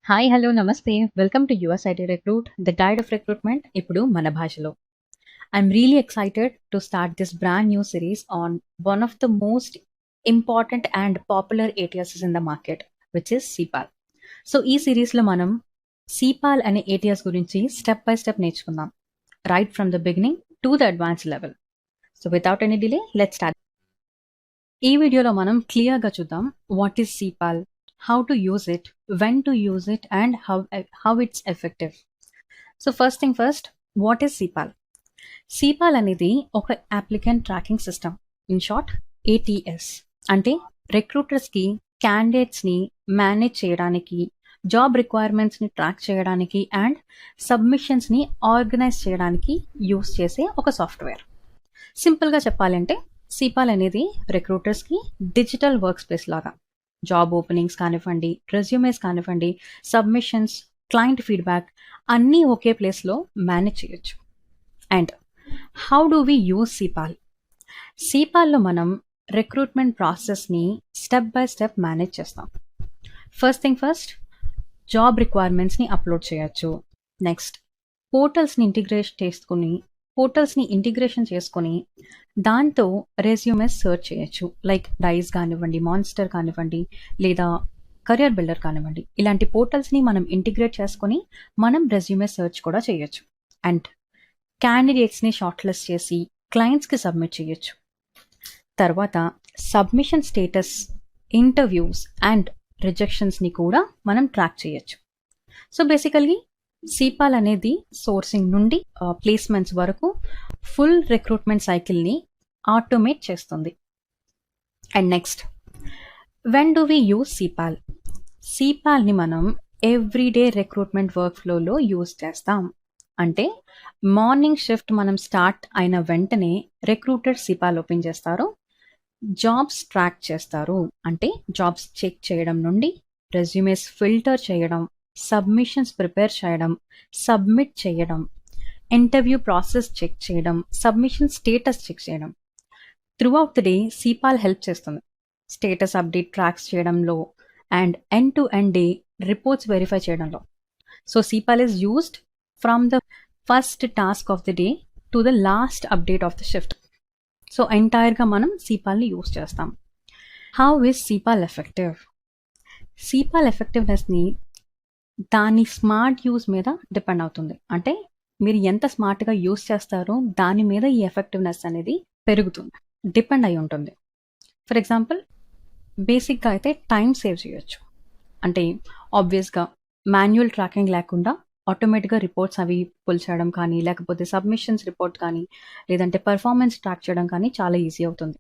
Hi, hello, నమస్తే. Welcome to your IT recruit, the guide of recruitment ఇప్పుడు మన భాషలో. I'm really excited to start this brand new series on one of the most important and popular ATS in the market, which is CPAL. So ఈ సిరీస్లో మనం CPAL అనే ATS గురించి step by step నేర్చుకుందాం, right from the beginning to the advance level. So without any delay let's start. ఈ వీడియోలో మనం క్లియర్గా చూద్దాం what is CPAL, how to use it, when to use it, and how it's effective. So first thing first, what is CPAL? CPAL అనేది ఒక applicant tracking system, in short ATS. అంటే రిక్రూటర్స్కి క్యాండిడేట్స్ని మేనేజ్ చేయడానికి, జాబ్ రిక్వైర్మెంట్స్ని track చేయడానికి and సబ్మిషన్స్ని organize చేయడానికి యూస్ చేసే ఒక సాఫ్ట్వేర్. సింపుల్గా చెప్పాలంటే సిపాల్ అనేది రిక్రూటర్స్కి డిజిటల్ వర్క్ స్పేస్ లాగా. జాబ్ ఓపెనింగ్స్ కానివ్వండి, రెజ్యూమేస్ కానివ్వండి, సబ్మిషన్స్, క్లయింట్ ఫీడ్బ్యాక్ అన్నీ ఒకే ప్లేస్లో మేనేజ్ చేయొచ్చు. And how do we use CPAL? సిపాల్లో మనం రిక్రూట్మెంట్ ప్రాసెస్ని స్టెప్ బై స్టెప్ మేనేజ్ చేస్తాం. ఫస్ట్ థింగ్ ఫస్ట్, జాబ్ రిక్వైర్మెంట్స్ని అప్లోడ్ చేయొచ్చు. నెక్స్ట్, పోర్టల్స్ని ఇంటిగ్రేషన్ చేసుకొని దాంతో రెజ్యూమెస్ సెర్చ్ చేయొచ్చు. లైక్ డైస్ కానివ్వండి, మాన్స్టర్ కానివ్వండి, లేదా కెరియర్ బిల్డర్ కానివ్వండి, ఇలాంటి పోర్టల్స్ని మనం ఇంటిగ్రేట్ చేసుకొని మనం రెజ్యూమెస్ సెర్చ్ కూడా చేయొచ్చు. అండ్ క్యాండిడేట్స్ని షార్ట్ లిస్ట్ చేసి క్లయింట్స్కి సబ్మిట్ చేయొచ్చు. తర్వాత సబ్మిషన్ స్టేటస్, ఇంటర్వ్యూస్ అండ్ రిజెక్షన్స్ని కూడా మనం ట్రాక్ చేయొచ్చు. సో బేసికల్లీ సిపాల్ అనేది సోర్సింగ్ నుండి ప్లేస్మెంట్స్ వరకు ఫుల్ రిక్రూట్మెంట్ సైకిల్ని ఆటోమేట్ చేస్తుంది. And next, when do we use CPAL? సిపాల్ని మనం ఎవ్రీడే రిక్రూట్మెంట్ వర్క్ ఫ్లోలో యూజ్ చేస్తాం. అంటే మార్నింగ్ షిఫ్ట్ మనం స్టార్ట్ అయిన వెంటనే రిక్రూటర్ సిపాల్ ఓపెన్ చేస్తారు, జాబ్స్ ట్రాక్ చేస్తారు. అంటే జాబ్స్ చెక్ చేయడం నుండి రెజ్యూమేస్ ఫిల్టర్ చేయడం, సబ్మిషన్స్ ప్రిపేర్ చేయడం, సబ్మిట్ చేయడం, ఇంటర్వ్యూ ప్రాసెస్ చెక్ చేయడం, సబ్మిషన్ స్టేటస్ చెక్ చేయడం. Throughout the day CPAL help చేస్తుంది స్టేటస్ అప్డేట్ ట్రాక్స్ చేయడంలో and end to end day reports verify చేయడంలో. So CPAL is used from the first task of the day to the last update of the shift. So ఎంటైర్గా మనం సిపాల్ని use చేస్తాం. How is CPAL effective? CPAL ఎఫెక్టివ్నెస్ని దాని smart use మీద depend అవుతుంది. అంటే మీరు ఎంత స్మార్ట్గా యూజ్ చేస్తారో దాని మీద ఈ ఎఫెక్టివ్నెస్ అనేది పెరుగుతుంది, డిపెండ్ అయి ఉంటుంది. ఫర్ ఎగ్జాంపుల్, బేసిక్గా అయితే టైం సేవ్ చేయొచ్చు. అంటే ఆబ్వియస్గా మాన్యువల్ ట్రాకింగ్ లేకుండా ఆటోమేటిక్గా రిపోర్ట్స్ అవి పుల్ చేయడం కానీ, లేకపోతే సబ్మిషన్స్ రిపోర్ట్ కానీ, లేదంటే పర్ఫార్మెన్స్ ట్రాక్ చేయడం కానీ చాలా ఈజీ అవుతుంది.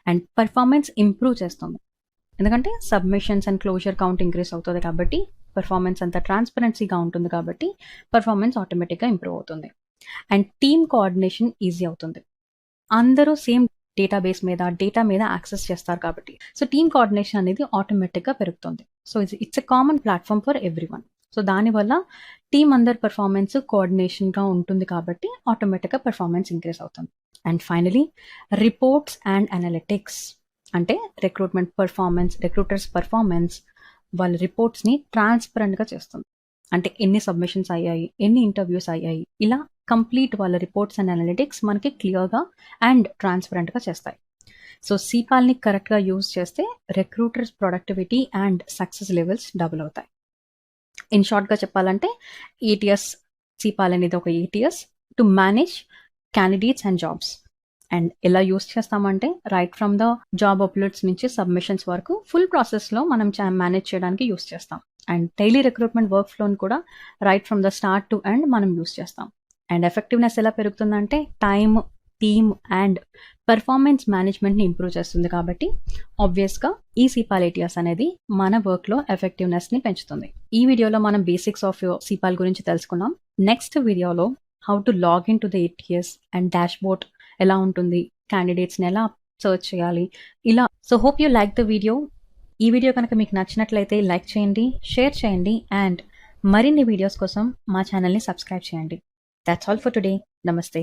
అండ్ పర్ఫార్మెన్స్ ఇంప్రూవ్ చేస్తుంది, ఎందుకంటే submissions and closure count increase అవుతుంది కాబట్టి పర్ఫార్మెన్స్ అంతా ట్రాన్స్పరెన్సీగా ఉంటుంది కాబట్టి పర్ఫార్మెన్స్ ఆటోమేటిక్గా ఇంప్రూవ్ అవుతుంది. అండ్ టీమ్ కోఆర్డినేషన్ ఈజీ అవుతుంది. అందరూ సేమ్ డేటా మీద యాక్సెస్ చేస్తారు కాబట్టి సో టీమ్ కోఆర్డినేషన్ అనేది ఆటోమేటిక్గా పెరుగుతుంది. So it's a common platform for everyone. So దానివల్ల టీమ్ అందరి పర్ఫార్మెన్స్ కోఆర్డినేషన్గా ఉంటుంది కాబట్టి ఆటోమేటిక్గా పర్ఫార్మెన్స్ ఇంక్రీజ్ అవుతుంది. And finally, reports and analytics. అంటే రిక్రూటర్స్ పర్ఫార్మెన్స్ వాళ్ళ రిపోర్ట్స్ని ట్రాన్స్పరెంట్గా చేస్తుంది. అంటే ఎన్ని సబ్మిషన్స్ అయ్యాయి, ఎన్ని ఇంటర్వ్యూస్ అయ్యాయి, ఇలా కంప్లీట్ వాళ్ళ రిపోర్ట్స్ అండ్ అనలిటిక్స్ మనకి క్లియర్గా అండ్ ట్రాన్స్పరెంట్గా చేస్తాయి. సో సిపాల్ని కరెక్ట్గా యూజ్ చేస్తే recruiters productivity and success levels double అవుతాయి. ఇన్ షార్ట్గా చెప్పాలంటే సిపాల్ అనేది ఒక ATS to manage candidates and jobs. And ఎలా యూస్ చేస్తామంటే right from the job uploads నుంచి సబ్మిషన్స్ వరకు ఫుల్ ప్రాసెస్లో మనం మేనేజ్ చేయడానికి యూస్ చేస్తాం. అండ్ డైలీ రిక్రూట్మెంట్ వర్క్ ఫ్లోని కూడా right from the start to end మనం యూస్ చేస్తాం. అండ్ ఎఫెక్టివ్నెస్ ఎలా పెరుగుతుందంటే టైమ్, టీమ్ అండ్ పర్ఫార్మెన్స్ మేనేజ్మెంట్ని ఇంప్రూవ్ చేస్తుంది. కాబట్టి ఆబ్వియస్గా ఈ సిపాల్ ఏటీఎస్ అనేది మన వర్క్లో ఎఫెక్టివ్నెస్ని పెంచుతుంది. ఈ వీడియోలో మనం బేసిక్స్ ఆఫ్ సిపాల్ గురించి తెలుసుకున్నాం. నెక్స్ట్ వీడియోలో how to log in to the ATS and dashboard ఎలా ఉంటుంది, క్యాండిడేట్స్ని ఎలా సర్చ్ చేయాలి, ఇలా. So hope you like the video. ఈ వీడియో కనుక మీకు నచ్చినట్లయితే లైక్ చేయండి, షేర్ చేయండి అండ్ మరిన్ని వీడియోస్ కోసం మా ఛానల్ని సబ్స్క్రైబ్ చేయండి. That's all for today. నమస్తే.